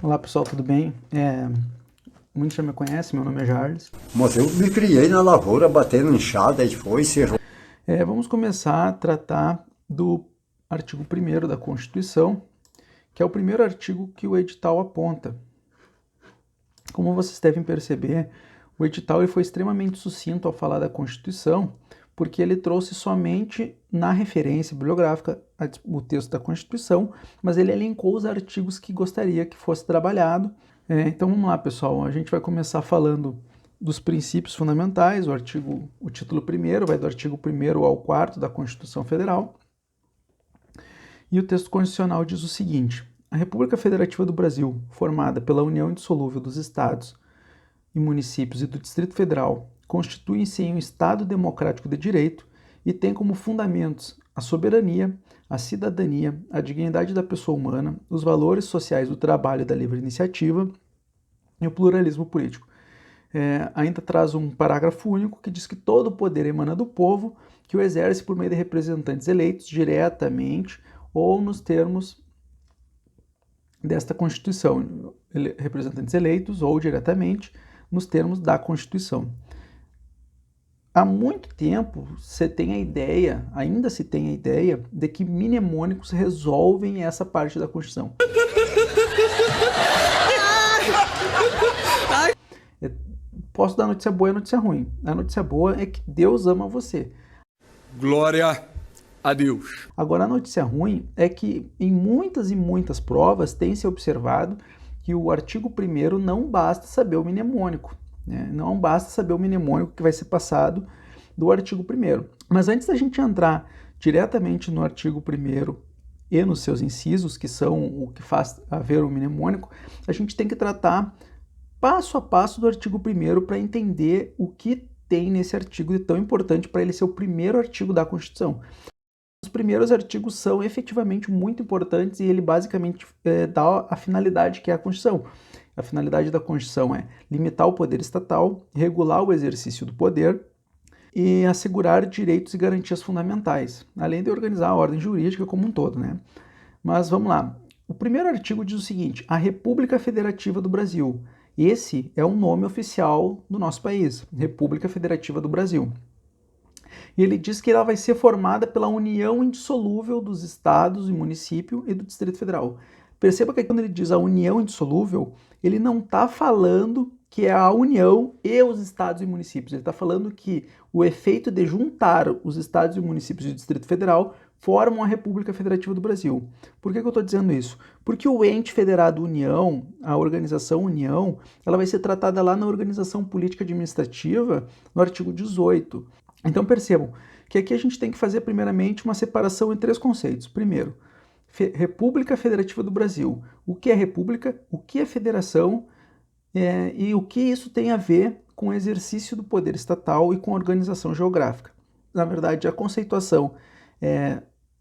Olá pessoal, tudo bem? Muitos já me conhecem, meu nome é Jarles. Mas eu me criei na lavoura, batendo enxada e foi-se. Vamos começar a tratar do artigo 1º da Constituição, que é o primeiro artigo que o edital aponta. Como vocês devem perceber, o edital ele foi extremamente sucinto ao falar da Constituição, porque ele trouxe somente na referência bibliográfica o texto da Constituição, mas ele elencou os artigos que gostaria que fosse trabalhado. Então vamos lá, pessoal, a gente vai começar falando dos princípios fundamentais. O título primeiro vai do artigo 1º ao 4º da Constituição Federal. E o texto constitucional diz o seguinte: a República Federativa do Brasil, formada pela união indissolúvel dos estados e municípios e do Distrito Federal, constituem-se em um Estado democrático de direito e tem como fundamentos a soberania, a cidadania, a dignidade da pessoa humana, os valores sociais do trabalho e da livre iniciativa e o pluralismo político. Ainda traz um parágrafo único que diz que todo o poder emana do povo, que o exerce por meio de representantes eleitos diretamente ou nos termos desta Constituição, representantes eleitos ou diretamente nos termos da Constituição. Há muito tempo se tem a ideia, ainda se tem a ideia, de que mnemônicos resolvem essa parte da Constituição. Posso dar notícia boa e notícia ruim. A notícia boa é que Deus ama você. Glória a Deus. Agora, a notícia ruim é que em muitas e muitas provas tem se observado que o artigo 1º não basta saber o mnemônico. Não basta saber o mnemônico que vai ser passado do artigo 1º. Mas antes da gente entrar diretamente no artigo 1º e nos seus incisos, que são o que faz haver o mnemônico, a gente tem que tratar passo a passo do artigo 1º para entender o que tem nesse artigo de tão importante para ele ser o primeiro artigo da Constituição. Os primeiros artigos são efetivamente muito importantes e ele basicamente dá a finalidade que é a Constituição. A finalidade da Constituição é limitar o poder estatal, regular o exercício do poder e assegurar direitos e garantias fundamentais, além de organizar a ordem jurídica como um todo, né? Mas vamos lá. O primeiro artigo diz o seguinte: a República Federativa do Brasil. Esse é o nome oficial do nosso país, República Federativa do Brasil. E ele diz que ela vai ser formada pela união indissolúvel dos estados e município e do Distrito Federal. Perceba que quando ele diz a união indissolúvel, ele não está falando que é a união e os estados e municípios. Ele está falando que o efeito de juntar os estados e municípios e o Distrito Federal formam a República Federativa do Brasil. Por que eu estou dizendo isso? Porque o ente federado União, a organização União, ela vai ser tratada lá na Organização Política Administrativa, no artigo 18. Então percebam que aqui a gente tem que fazer primeiramente uma separação em três conceitos. Primeiro, República Federativa do Brasil. O que é república, o que é federação e o que isso tem a ver com o exercício do poder estatal e com a organização geográfica. Na verdade, a conceituação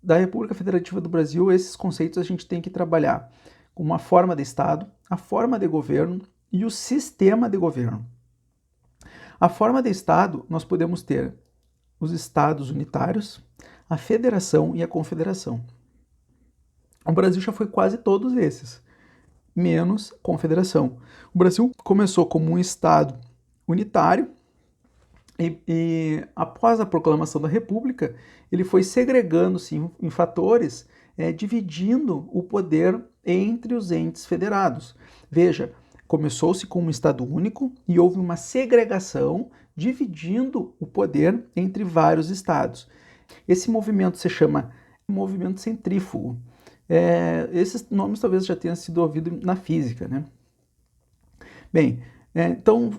da República Federativa do Brasil, esses conceitos a gente tem que trabalhar com uma forma de Estado, a forma de governo e o sistema de governo. A forma de Estado, nós podemos ter os Estados unitários, a Federação e a Confederação. O Brasil já foi quase todos esses, menos Confederação. O Brasil começou como um Estado unitário e após a proclamação da República, ele foi segregando-se em fatores, dividindo o poder entre os entes federados. Veja, começou-se com um Estado único e houve uma segregação, dividindo o poder entre vários estados. Esse movimento se chama movimento centrífugo. Esses nomes talvez já tenham sido ouvidos na física, né? Bem, então,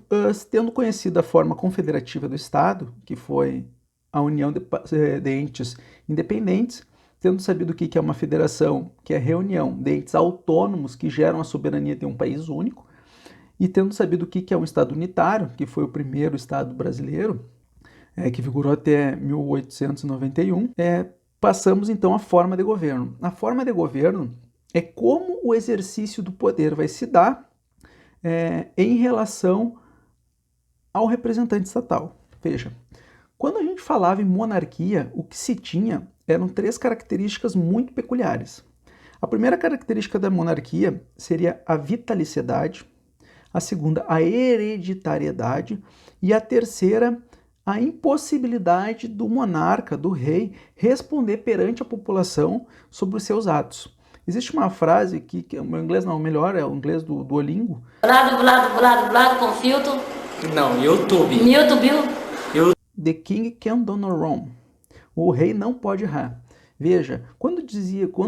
tendo conhecido a forma confederativa do Estado, que foi a união de entes independentes, tendo sabido o que é uma federação, que é a reunião de entes autônomos que geram a soberania de um país único, e tendo sabido o que é um Estado unitário, que foi o primeiro Estado brasileiro, que vigorou até 1891, passamos então à forma de governo. A forma de governo é como o exercício do poder vai se dar em relação ao representante estatal. Veja, quando a gente falava em monarquia, o que se tinha eram três características muito peculiares. A primeira característica da monarquia seria a vitalicidade, a segunda, a hereditariedade, e a terceira, a impossibilidade do monarca, do rei, responder perante a população sobre os seus atos. Existe uma frase que o meu inglês não, melhor é o inglês do Duolingo. Blado com filtro. Não, YouTube. The king can do no wrong. O rei não pode errar. Veja, quando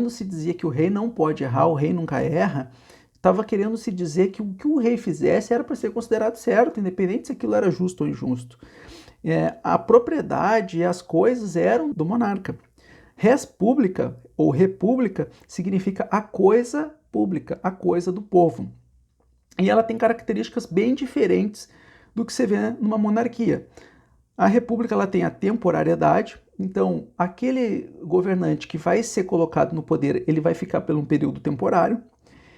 se dizia que o rei não pode errar, o rei nunca erra, estava querendo se dizer que o que o rei fizesse era para ser considerado certo, independente se aquilo era justo ou injusto. A propriedade e as coisas eram do monarca. Res publica ou república significa a coisa pública, a coisa do povo. E ela tem características bem diferentes do que você vê numa monarquia. A república ela tem a temporariedade, então aquele governante que vai ser colocado no poder, ele vai ficar por um período temporário,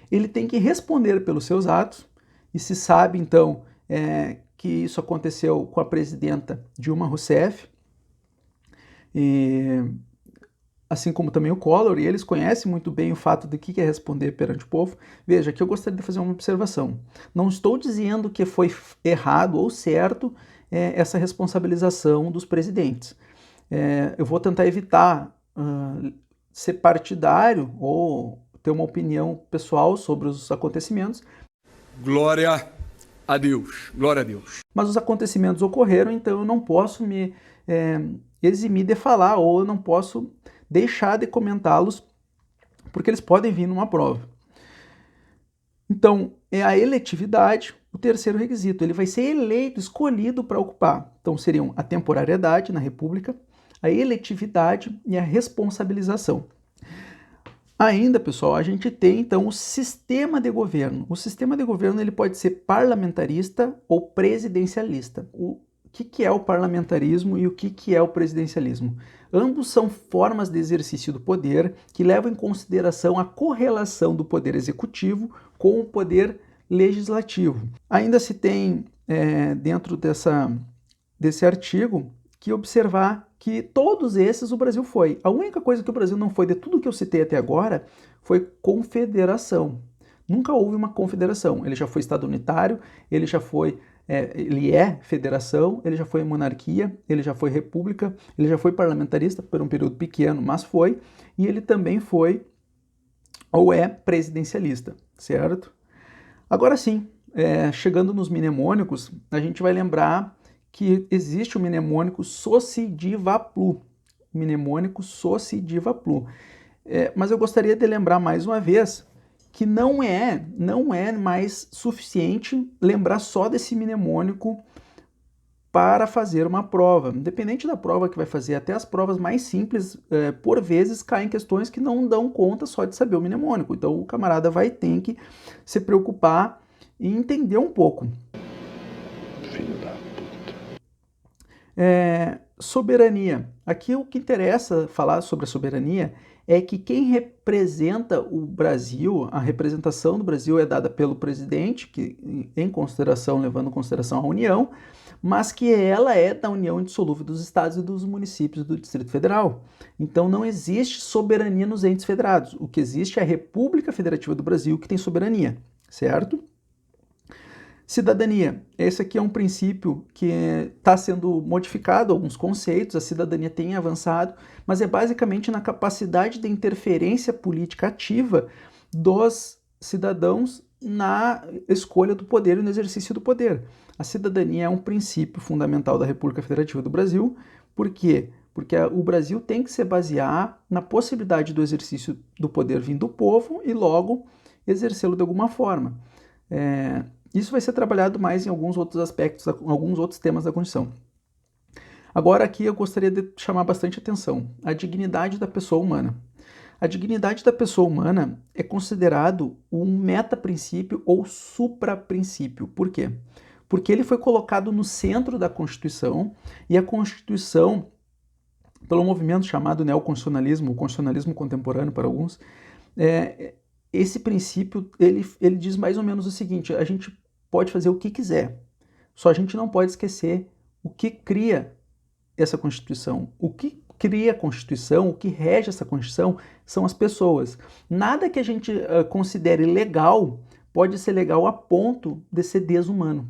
ele tem que responder pelos seus atos, e se sabe então que isso aconteceu com a presidenta Dilma Rousseff, assim como também o Collor, e eles conhecem muito bem o fato de que é responder perante o povo. Veja, aqui eu gostaria de fazer uma observação. Não estou dizendo que foi errado ou certo essa responsabilização dos presidentes. Eu vou tentar evitar ser partidário ou ter uma opinião pessoal sobre os acontecimentos. Glória a Deus. Glória a Deus. Mas os acontecimentos ocorreram, então eu não posso me eximir de falar, ou eu não posso deixar de comentá-los, porque eles podem vir numa prova. Então, é a eletividade o terceiro requisito. Ele vai ser eleito, escolhido para ocupar. Então, seriam a temporariedade na República, a eletividade e a responsabilização. Ainda, pessoal, a gente tem, então, o sistema de governo. O sistema de governo ele pode ser parlamentarista ou presidencialista. O que é o parlamentarismo e o que é o presidencialismo? Ambos são formas de exercício do poder que levam em consideração a correlação do poder executivo com o poder legislativo. Ainda se tem, dentro desse artigo, que observar que todos esses o Brasil foi. A única coisa que o Brasil não foi de tudo que eu citei até agora foi confederação. Nunca houve uma confederação. Ele já foi Estado unitário, ele já foi... ele é federação, ele já foi monarquia, ele já foi república, ele já foi parlamentarista por um período pequeno, mas foi, e ele também foi ou é presidencialista, certo? Agora sim, chegando nos mnemônicos, a gente vai lembrar que existe o mnemônico Soci-Diva-Plu, mnemônico Soci-Diva-Plu. Mas eu gostaria de lembrar mais uma vez que não é mais suficiente lembrar só desse mnemônico para fazer uma prova. Independente da prova que vai fazer, até as provas mais simples, por vezes, caem questões que não dão conta só de saber o mnemônico. Então o camarada vai ter que se preocupar e entender um pouco. Filho da puta. Soberania. Aqui o que interessa falar sobre a soberania é que quem representa o Brasil, a representação do Brasil é dada pelo presidente, que levando em consideração a União, mas que ela é da união indissolúvel dos estados e dos municípios do Distrito Federal. Então não existe soberania nos entes federados. O que existe é a República Federativa do Brasil que tem soberania, certo? Cidadania. Esse aqui é um princípio que está sendo modificado, alguns conceitos, a cidadania tem avançado, mas é basicamente na capacidade de interferência política ativa dos cidadãos na escolha do poder e no exercício do poder. A cidadania é um princípio fundamental da República Federativa do Brasil. Por quê? Porque o Brasil tem que se basear na possibilidade do exercício do poder vindo do povo e logo exercê-lo de alguma forma. Isso vai ser trabalhado mais em alguns outros aspectos, alguns outros temas da Constituição. Agora aqui eu gostaria de chamar bastante atenção, a dignidade da pessoa humana. A dignidade da pessoa humana é considerado um metaprincípio ou supraprincípio. Por quê? Porque ele foi colocado no centro da Constituição e a Constituição, pelo movimento chamado neoconstitucionalismo, o constitucionalismo contemporâneo para alguns, esse princípio ele diz mais ou menos o seguinte: a gente pode fazer o que quiser, só a gente não pode esquecer o que cria essa Constituição, o que cria a Constituição, o que rege essa Constituição, são as pessoas. Nada que a gente considere legal pode ser legal a ponto de ser desumano.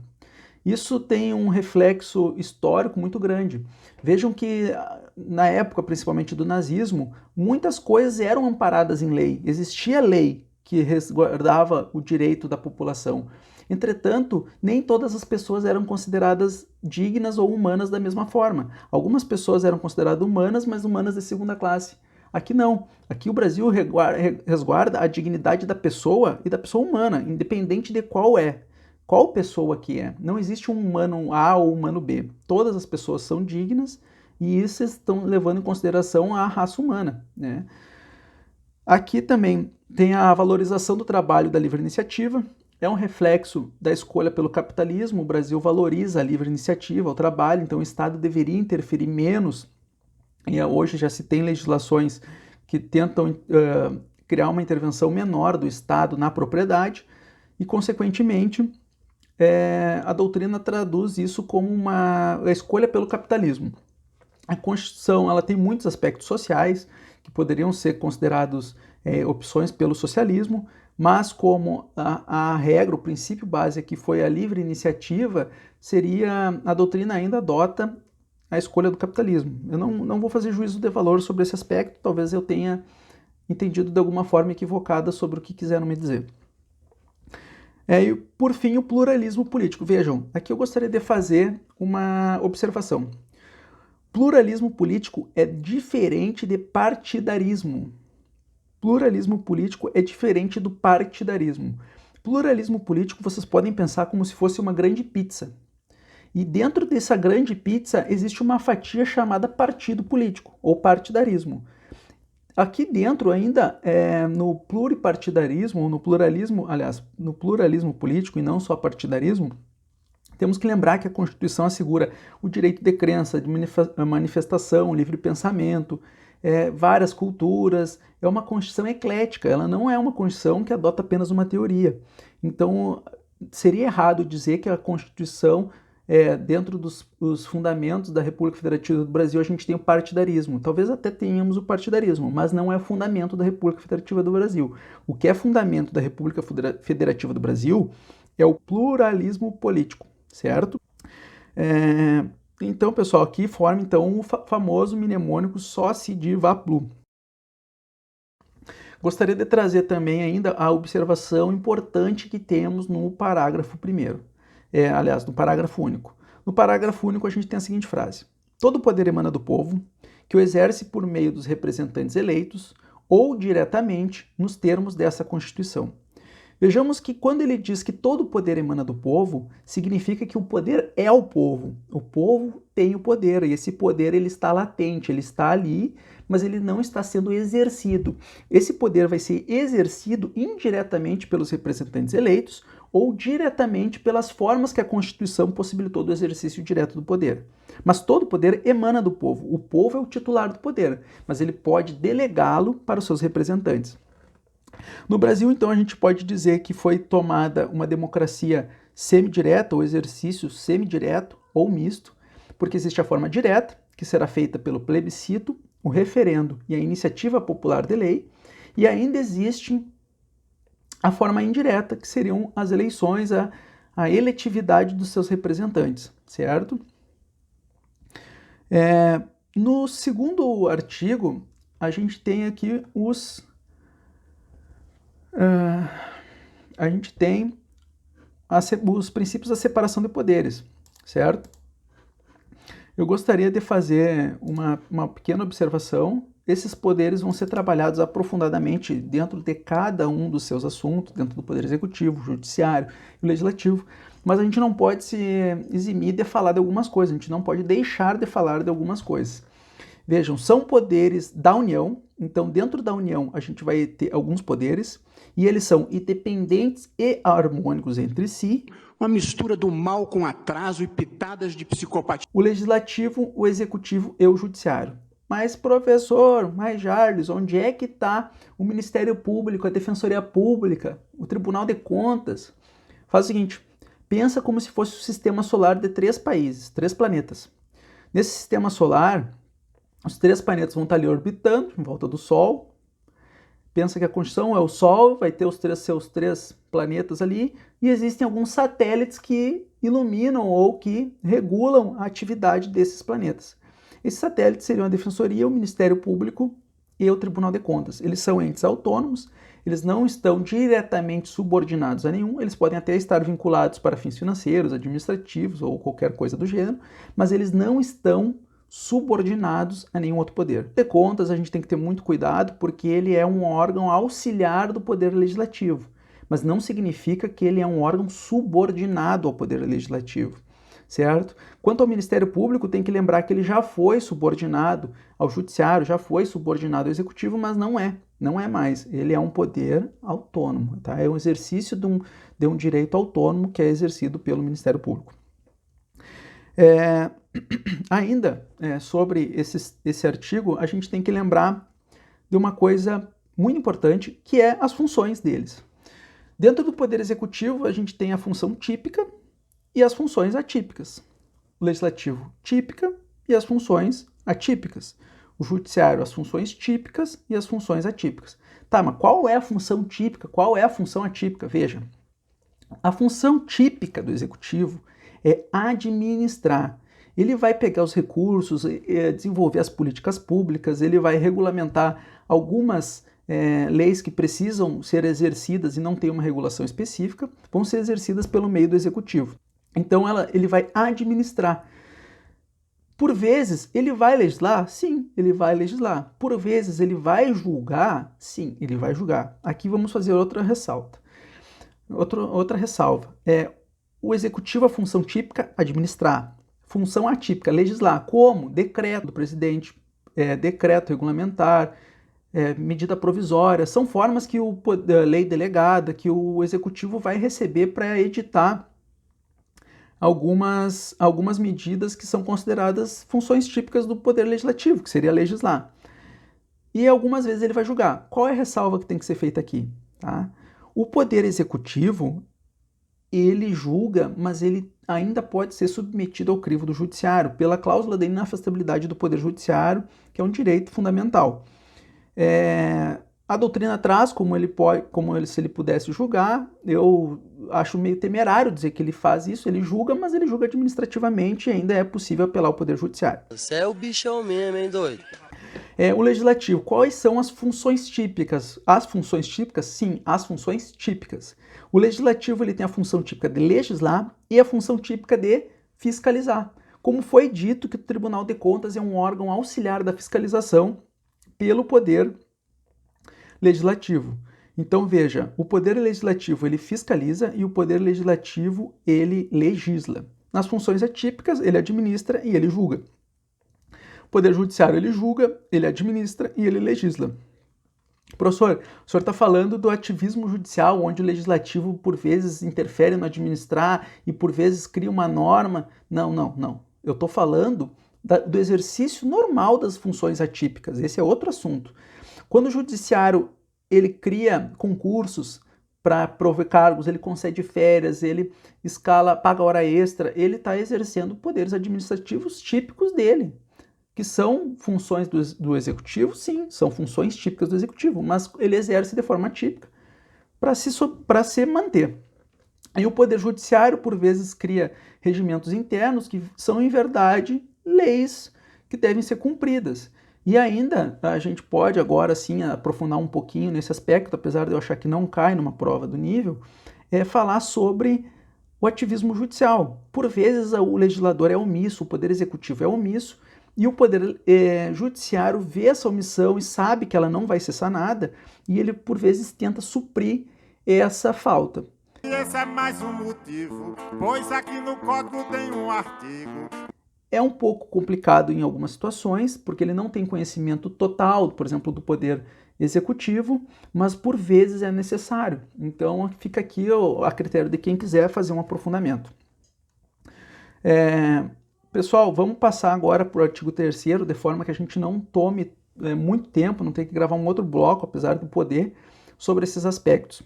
Isso tem um reflexo histórico muito grande. Vejam que, na época, principalmente do nazismo, muitas coisas eram amparadas em lei. Existia lei que resguardava o direito da população. Entretanto, nem todas as pessoas eram consideradas dignas ou humanas da mesma forma. Algumas pessoas eram consideradas humanas, mas humanas de segunda classe. Aqui não. Aqui o Brasil resguarda a dignidade da pessoa e da pessoa humana, independente de qual é. Qual pessoa que é? Não existe um humano A ou humano B. Todas as pessoas são dignas e isso estão levando em consideração a raça humana, né? Aqui também tem a valorização do trabalho da livre iniciativa. É um reflexo da escolha pelo capitalismo. O Brasil valoriza a livre iniciativa, o trabalho, então o Estado deveria interferir menos. E hoje já se tem legislações que tentam criar uma intervenção menor do Estado na propriedade e, consequentemente, a doutrina traduz isso como uma escolha pelo capitalismo. A Constituição ela tem muitos aspectos sociais que poderiam ser considerados opções pelo socialismo, mas como a regra, o princípio base que foi a livre iniciativa, a doutrina ainda adota a escolha do capitalismo. Eu não vou fazer juízo de valor sobre esse aspecto, talvez eu tenha entendido de alguma forma equivocada sobre o que quiseram me dizer. E por fim, o pluralismo político. Vejam, aqui eu gostaria de fazer uma observação. Pluralismo político é diferente de partidarismo. Pluralismo político é diferente do partidarismo. Pluralismo político vocês podem pensar como se fosse uma grande pizza. E dentro dessa grande pizza existe uma fatia chamada partido político ou partidarismo. Aqui dentro ainda, no pluripartidarismo, ou no pluralismo, aliás, no pluralismo político e não só partidarismo, temos que lembrar que a Constituição assegura o direito de crença, de manifestação, livre pensamento, várias culturas. É uma Constituição eclética, ela não é uma Constituição que adota apenas uma teoria. Então, seria errado dizer que a Constituição, dentro dos fundamentos da República Federativa do Brasil, a gente tem o partidarismo. Talvez até tenhamos o partidarismo, mas não é fundamento da República Federativa do Brasil. O que é fundamento da República Federativa do Brasil é o pluralismo político, certo? Então, pessoal, aqui forma então o famoso mnemônico Soci-Di-Va-Plu. Gostaria de trazer também ainda a observação importante que temos no parágrafo 1º. Aliás, no parágrafo único. No parágrafo único a gente tem a seguinte frase: todo poder emana do povo, que o exerce por meio dos representantes eleitos ou diretamente nos termos dessa Constituição. Vejamos que quando ele diz que todo poder emana do povo, significa que o poder é o povo. O povo tem o poder e esse poder ele está latente, ele está ali, mas ele não está sendo exercido. Esse poder vai ser exercido indiretamente pelos representantes eleitos ou diretamente pelas formas que a Constituição possibilitou do exercício direto do poder. Mas todo poder emana do povo. O povo é o titular do poder, mas ele pode delegá-lo para os seus representantes. No Brasil, então, a gente pode dizer que foi tomada uma democracia semidireta, ou exercício semidireto ou misto, porque existe a forma direta, que será feita pelo plebiscito, o referendo e a iniciativa popular de lei, e ainda existe a forma indireta, que seriam as eleições, a eletividade dos seus representantes, certo? No segundo artigo, a gente tem aqui os princípios da separação de poderes, certo? Eu gostaria de fazer uma pequena observação. Esses poderes vão ser trabalhados aprofundadamente dentro de cada um dos seus assuntos, dentro do Poder Executivo, Judiciário e Legislativo, mas a gente não pode se eximir de falar de algumas coisas, a gente não pode deixar de falar de algumas coisas. Vejam, são poderes da União, então dentro da União a gente vai ter alguns poderes, e eles são independentes e harmônicos entre si. Uma mistura do mal com atraso e pitadas de psicopatia. O Legislativo, o Executivo e o Judiciário. Mas, professor, Jarles, onde é que está o Ministério Público, a Defensoria Pública, o Tribunal de Contas? Faz o seguinte, pensa como se fosse o sistema solar de 3 países, 3 planetas. Nesse sistema solar, Os 3 planetas vão estar ali orbitando em volta do Sol. Pensa que a Constituição é o Sol, vai ter seus 3 planetas ali, e existem alguns satélites que iluminam ou que regulam a atividade desses planetas. Esses satélites seriam a Defensoria, o Ministério Público e o Tribunal de Contas. Eles são entes autônomos, eles não estão diretamente subordinados a nenhum, eles podem até estar vinculados para fins financeiros, administrativos ou qualquer coisa do gênero, mas eles não estão subordinados a nenhum outro poder. De contas, a gente tem que ter muito cuidado porque ele é um órgão auxiliar do poder legislativo, mas não significa que ele é um órgão subordinado ao poder legislativo, certo? Quanto ao Ministério Público, tem que lembrar que ele já foi subordinado ao Judiciário, já foi subordinado ao Executivo, mas não é mais. Ele é um poder autônomo, tá? É um exercício de um direito autônomo que é exercido pelo Ministério Público. Ainda sobre esse artigo, a gente tem que lembrar de uma coisa muito importante, que é as funções deles. Dentro do Poder Executivo, a gente tem a função típica e as funções atípicas. O Legislativo, típica, e as funções atípicas. O Judiciário, as funções típicas e as funções atípicas. Tá, mas qual é a função típica? Qual é a função atípica? Veja, a função típica do Executivo é administrar. Ele vai pegar os recursos, desenvolver as políticas públicas, ele vai regulamentar algumas leis que precisam ser exercidas e não tem uma regulação específica, vão ser exercidas pelo meio do Executivo. Então ele vai administrar. Por vezes, ele vai legislar? Sim, ele vai legislar. Por vezes, ele vai julgar? Sim, ele vai julgar. Aqui vamos fazer outra ressalva. Outra ressalva. O Executivo, a função típica, administrar. Função atípica, legislar. Como? Decreto do presidente, decreto regulamentar, medida provisória. São formas que lei delegada, que o Executivo vai receber para editar algumas medidas que são consideradas funções típicas do Poder Legislativo, que seria legislar. E algumas vezes ele vai julgar. Qual é a ressalva que tem que ser feita aqui? Tá? O Poder Executivo, ele julga, mas ele ainda pode ser submetido ao crivo do Judiciário, pela cláusula da inafastabilidade do Poder Judiciário, que é um direito fundamental. A doutrina traz como se ele pudesse julgar. Eu acho meio temerário dizer que ele faz isso, ele julga, mas ele julga administrativamente e ainda é possível apelar ao Poder Judiciário. Você é o bichão mesmo, hein, doido? O Legislativo, quais são as funções típicas? As funções típicas? Sim, as funções típicas. O Legislativo ele tem a função típica de legislar e a função típica de fiscalizar. Como foi dito que o Tribunal de Contas é um órgão auxiliar da fiscalização pelo Poder Legislativo. Então veja, o Poder Legislativo ele fiscaliza e o Poder Legislativo ele legisla. Nas funções atípicas ele administra e ele julga. O Poder Judiciário ele julga, ele administra e ele legisla. Professor, o senhor está falando do ativismo judicial, onde o Legislativo por vezes interfere no administrar e por vezes cria uma norma. Não. Eu estou falando do exercício normal das funções atípicas. Esse é outro assunto. Quando o Judiciário ele cria concursos para prover cargos, ele concede férias, ele escala, paga hora extra, ele está exercendo poderes administrativos típicos dele, que são funções do Executivo, sim, são funções típicas do Executivo, mas ele exerce de forma típica para se manter. E o Poder Judiciário, por vezes, cria regimentos internos que são, em verdade, leis que devem ser cumpridas. E ainda, a gente pode agora, sim, aprofundar um pouquinho nesse aspecto, apesar de eu achar que não cai numa prova do nível, falar sobre o ativismo judicial. Por vezes, o legislador é omisso, o Poder Executivo é omisso, e o Poder Judiciário vê essa omissão e sabe que ela não vai ser sanada, e ele, por vezes, tenta suprir essa falta. Esse é mais um motivo, pois aqui no Código tem um artigo. É um pouco complicado em algumas situações, porque ele não tem conhecimento total, por exemplo, do Poder Executivo, mas por vezes é necessário. Então fica aqui a critério de quem quiser fazer um aprofundamento. Pessoal, vamos passar agora para o artigo 3º, de forma que a gente não tome muito tempo, não tem que gravar um outro bloco, apesar de poder, sobre esses aspectos.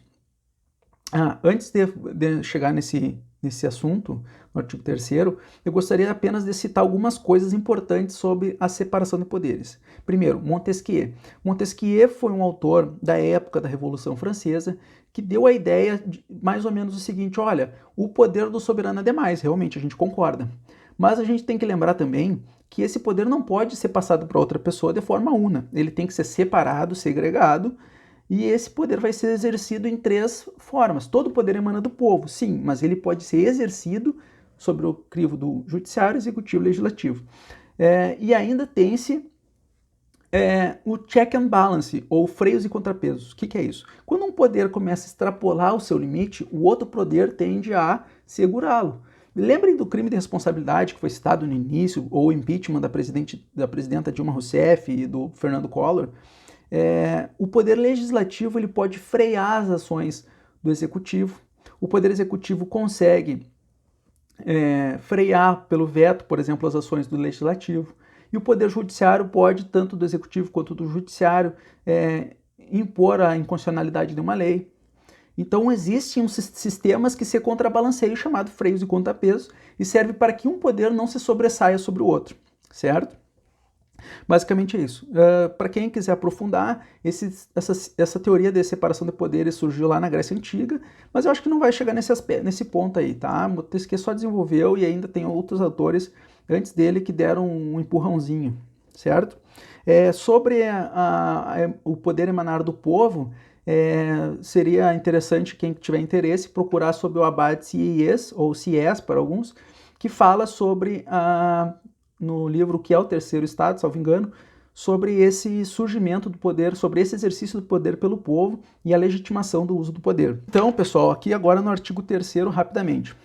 Antes de chegar nesse nesse assunto, no artigo 3º, eu gostaria apenas de citar algumas coisas importantes sobre a separação de poderes. Primeiro, Montesquieu. Montesquieu foi um autor da época da Revolução Francesa que deu a ideia de mais ou menos o seguinte: olha, o poder do soberano é demais, realmente a gente concorda. Mas a gente tem que lembrar também que esse poder não pode ser passado para outra pessoa de forma una. Ele tem que ser separado, segregado, e esse poder vai ser exercido em 3 formas. Todo poder emana do povo, sim, mas ele pode ser exercido sobre o crivo do judiciário, executivo e legislativo. E ainda tem-se o check and balance, ou freios e contrapesos. O que é isso? Quando um poder começa a extrapolar o seu limite, o outro poder tende a segurá-lo. Lembrem do crime de responsabilidade que foi citado no início, ou o impeachment da presidenta Dilma Rousseff e do Fernando Collor. O poder legislativo ele pode frear as ações do executivo. O poder executivo consegue frear pelo veto, por exemplo, as ações do legislativo. E o poder judiciário pode, tanto do executivo quanto do judiciário, impor a inconstitucionalidade de uma lei. Então existem uns sistemas que se contrabalanceiam, chamado freios e contrapesos, e serve para que um poder não se sobressaia sobre o outro, certo? Basicamente é isso. Para quem quiser aprofundar, essa teoria de separação de poderes surgiu lá na Grécia Antiga, mas eu acho que não vai chegar nesse ponto aí, tá? Montesquieu só desenvolveu e ainda tem outros autores antes dele que deram um empurrãozinho, certo? Sobre o poder emanar do povo, seria interessante, quem tiver interesse, procurar sobre o Abade Sieyès, ou Sieyès para alguns, que fala sobre, no livro O que é o Terceiro Estado, salvo engano, sobre esse surgimento do poder, sobre esse exercício do poder pelo povo e a legitimação do uso do poder. Então, pessoal, aqui agora no artigo 3º, rapidamente.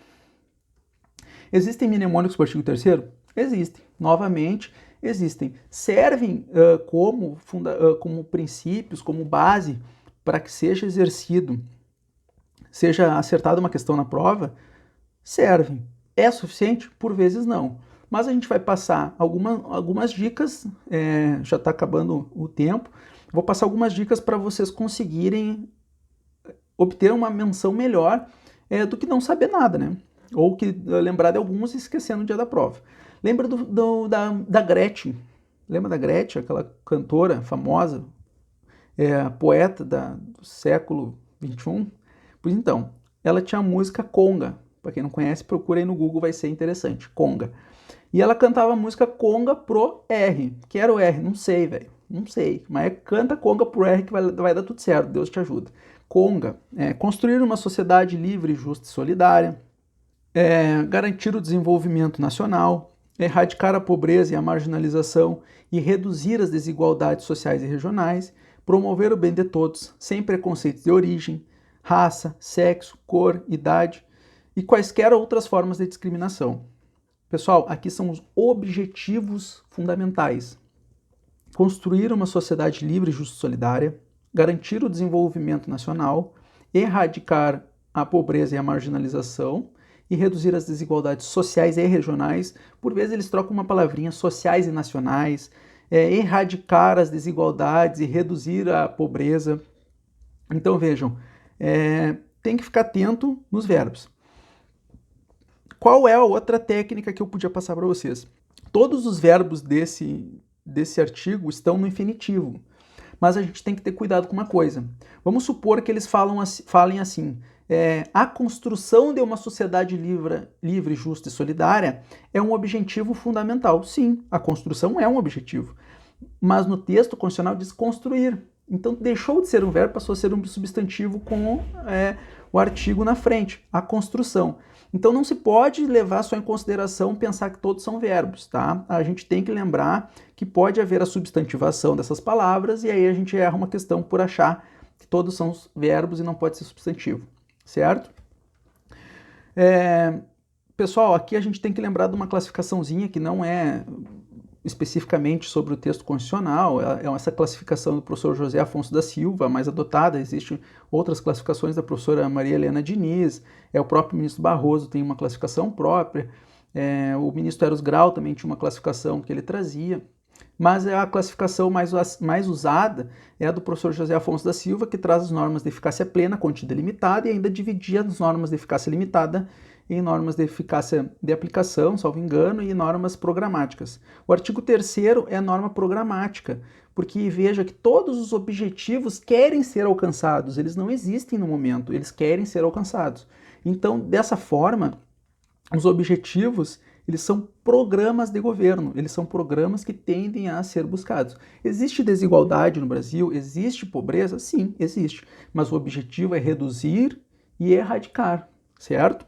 Existem mnemônicos para o artigo 3º? Existem. Novamente, existem. Servem como princípios, como base para que seja exercido, seja acertada uma questão na prova? Servem. É suficiente? Por vezes não. Mas a gente vai passar algumas dicas, já está acabando o tempo, vou passar algumas dicas para vocês conseguirem obter uma menção melhor do que não saber nada, né? Ou que lembrar de alguns e esquecer no dia da prova. Lembra da Gretchen? Lembra da Gretchen, aquela cantora famosa, poeta do século XXI? Pois então, ela tinha a música Conga. Para quem não conhece, procura aí no Google, vai ser interessante. Conga. E ela cantava a música Conga pro R. Que era o R? Não sei, velho. Não sei. Mas canta Conga pro R que vai dar tudo certo. Deus te ajuda. Conga. Construir uma sociedade livre, justa e solidária. Garantir o desenvolvimento nacional. Erradicar a pobreza e a marginalização e reduzir as desigualdades sociais e regionais. Promover o bem de todos, sem preconceitos de origem, raça, sexo, cor, idade e quaisquer outras formas de discriminação. Pessoal, aqui são os objetivos fundamentais. Construir uma sociedade livre, justa e solidária, garantir o desenvolvimento nacional, erradicar a pobreza e a marginalização e reduzir as desigualdades sociais e regionais. Por vezes eles trocam uma palavrinha, sociais e nacionais, erradicar as desigualdades e reduzir a pobreza. Então vejam, tem que ficar atento nos verbos. Qual é a outra técnica que eu podia passar para vocês? Todos os verbos desse artigo estão no infinitivo, mas a gente tem que ter cuidado com uma coisa. Vamos supor que eles falem assim: a construção de uma sociedade livre, justa e solidária é um objetivo fundamental. Sim, a construção é um objetivo, mas no texto constitucional diz construir. Então deixou de ser um verbo, passou a ser um substantivo com o artigo na frente, a construção. Então não se pode levar só em consideração pensar que todos são verbos, tá? A gente tem que lembrar que pode haver a substantivação dessas palavras e aí a gente erra uma questão por achar que todos são verbos e não pode ser substantivo, certo? Pessoal, aqui a gente tem que lembrar de uma classificaçãozinha que não é especificamente sobre o texto constitucional, é essa classificação do professor José Afonso da Silva, mais adotada. Existem outras classificações da professora Maria Helena Diniz, o próprio ministro Barroso tem uma classificação própria, o ministro Eros Grau também tinha uma classificação que ele trazia, mas a classificação mais usada é a do professor José Afonso da Silva, que traz as normas de eficácia plena, contida e limitada, e ainda dividia as normas de eficácia limitada em normas de eficácia de aplicação, salvo engano, e normas programáticas. O artigo 3º é a norma programática, porque veja que todos os objetivos querem ser alcançados, eles não existem no momento, eles querem ser alcançados. Então, dessa forma, os objetivos, eles são programas de governo, eles são programas que tendem a ser buscados. Existe desigualdade no Brasil? Existe pobreza? Sim, existe. Mas o objetivo é reduzir e erradicar, certo?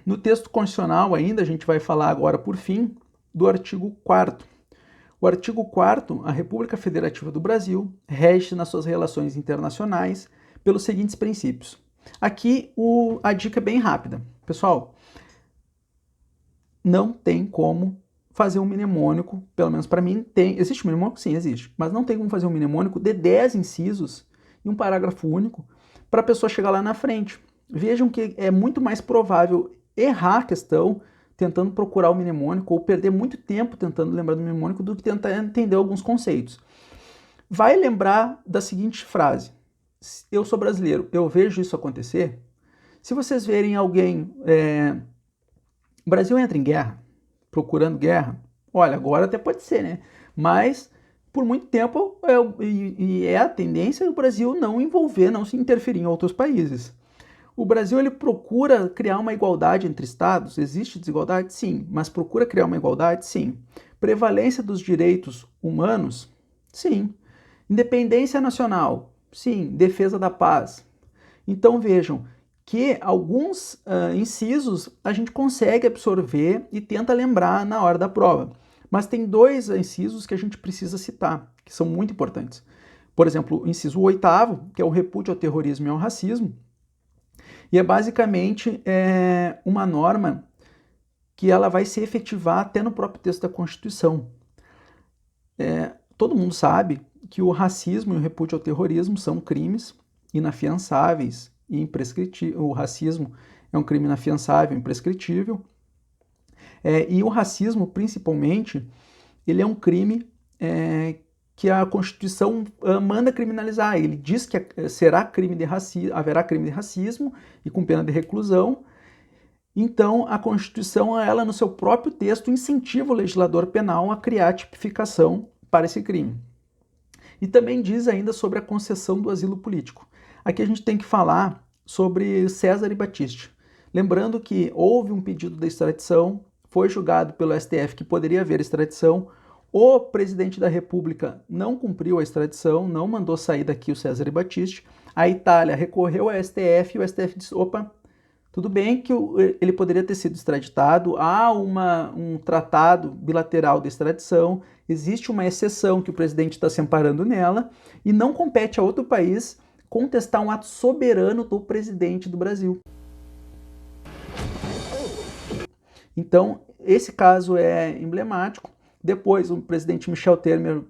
No texto constitucional ainda, a gente vai falar agora, por fim, do artigo 4º. O artigo 4º, a República Federativa do Brasil rege nas suas relações internacionais pelos seguintes princípios. Aqui a dica é bem rápida. Pessoal, não tem como fazer um mnemônico, pelo menos para mim tem. Existe um mnemônico? Sim, existe. Mas não tem como fazer um mnemônico de 10 incisos e um parágrafo único para a pessoa chegar lá na frente. Vejam que é muito mais provável errar a questão tentando procurar o mnemônico ou perder muito tempo tentando lembrar do mnemônico do que tentar entender alguns conceitos. Vai lembrar da seguinte frase: eu sou brasileiro, eu vejo isso acontecer. Se vocês verem alguém, o Brasil entra em guerra, procurando guerra, olha, agora até pode ser, né? Mas por muito tempo é a tendência do Brasil não envolver, não se interferir em outros países. O Brasil ele procura criar uma igualdade entre estados. Existe desigualdade? Sim. Mas procura criar uma igualdade? Sim. Prevalência dos direitos humanos? Sim. Independência nacional? Sim. Defesa da paz? Então vejam que alguns incisos a gente consegue absorver e tenta lembrar na hora da prova. Mas tem 2 incisos que a gente precisa citar, que são muito importantes. Por exemplo, o inciso 8º, que é o repúdio ao terrorismo e ao racismo, e é basicamente uma norma que ela vai se efetivar até no próprio texto da Constituição. Todo mundo sabe que o racismo e o repúdio ao terrorismo são crimes inafiançáveis e imprescritíveis. O racismo é um crime inafiançável e imprescritível. E o racismo, principalmente, ele é um crime que a Constituição manda criminalizar. Ele diz que haverá crime de racismo e com pena de reclusão. Então, a Constituição, ela no seu próprio texto, incentiva o legislador penal a criar tipificação para esse crime. E também diz ainda sobre a concessão do asilo político. Aqui a gente tem que falar sobre César e Batiste. Lembrando que houve um pedido de extradição, foi julgado pelo STF que poderia haver extradição. O presidente da República não cumpriu a extradição, não mandou sair daqui o César e Batiste. A Itália recorreu ao STF e o STF disse, opa, tudo bem que ele poderia ter sido extraditado, há um tratado bilateral de extradição, existe uma exceção que o presidente está se amparando nela e não compete a outro país contestar um ato soberano do presidente do Brasil. Então, esse caso é emblemático. Depois, o presidente Michel Temer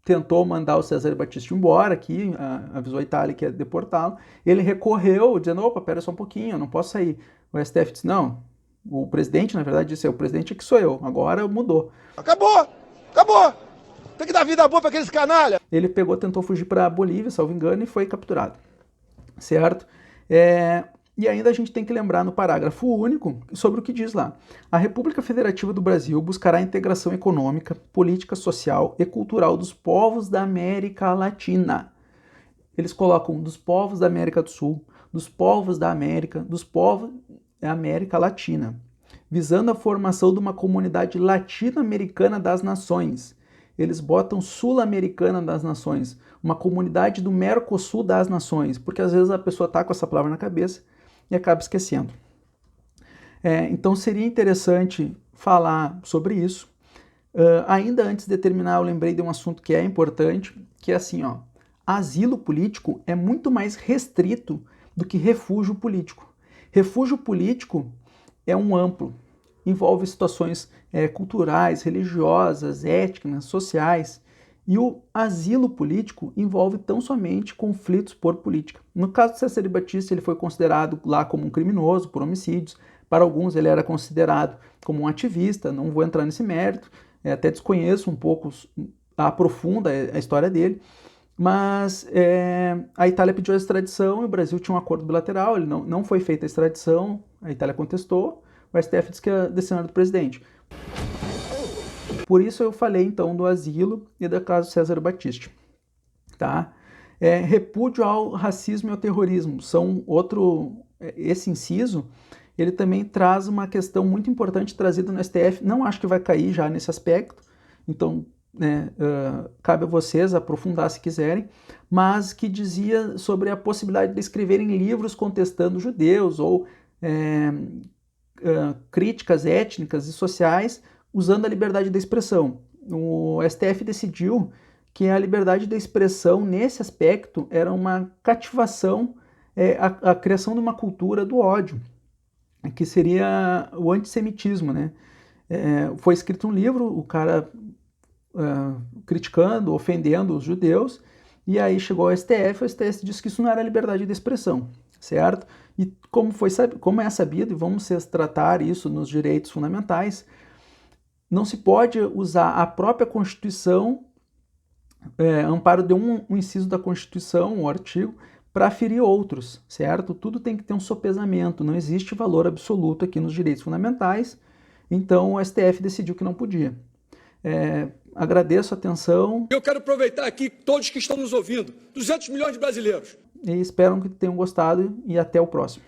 tentou mandar o César Battisti embora aqui, avisou a Itália que ia deportá-lo. Ele recorreu, dizendo, opa, pera só um pouquinho, eu não posso sair. O STF disse, não, o presidente, na verdade, disse, o presidente é que sou eu, agora mudou. Acabou! Tem que dar vida boa para aqueles canalha! Ele tentou fugir para a Bolívia, salvo engano, e foi capturado, certo? E ainda a gente tem que lembrar no parágrafo único sobre o que diz lá. A República Federativa do Brasil buscará a integração econômica, política, social e cultural dos povos da América Latina. Eles colocam dos povos da América do Sul, dos povos da América, dos povos da América Latina, visando a formação de uma comunidade latino-americana das nações. Eles botam sul-americana das nações, uma comunidade do Mercosul das nações, porque às vezes a pessoa está com essa palavra na cabeça e acaba esquecendo. Então seria interessante falar sobre isso. Ainda antes de terminar, eu lembrei de um assunto que é importante, que é assim, asilo político é muito mais restrito do que refúgio político. Refúgio político é um amplo, envolve situações culturais, religiosas, étnicas, sociais, e o asilo político envolve tão somente conflitos por política. No caso de César Battisti, ele foi considerado lá como um criminoso por homicídios. Para alguns ele era considerado como um ativista, não vou entrar nesse mérito, até desconheço um pouco, aprofunda a história dele. Mas a Itália pediu a extradição e o Brasil tinha um acordo bilateral, ele não foi feita a extradição, a Itália contestou, o STF disse que é a decisão era do presidente. Por isso eu falei então do asilo e do caso César Battisti. Tá? Repúdio ao racismo e ao terrorismo são esse inciso, ele também traz uma questão muito importante trazida no STF, não acho que vai cair já nesse aspecto, então cabe a vocês aprofundar se quiserem, mas que dizia sobre a possibilidade de escreverem livros contestando judeus ou críticas étnicas e sociais usando a liberdade da expressão. O STF decidiu que a liberdade da expressão, nesse aspecto, era uma cativação, a criação de uma cultura do ódio, que seria o antissemitismo, né? Foi escrito um livro, o cara criticando, ofendendo os judeus, e aí chegou ao STF, o STF disse que isso não era liberdade de expressão, certo? E como é sabido, e vamos tratar isso nos direitos fundamentais, não se pode usar a própria Constituição, amparo de um inciso da Constituição, um artigo, para ferir outros, certo? Tudo tem que ter um sopesamento, não existe valor absoluto aqui nos direitos fundamentais, então o STF decidiu que não podia. Agradeço a atenção. Eu quero aproveitar aqui todos que estão nos ouvindo, 200 milhões de brasileiros. E espero que tenham gostado e até o próximo.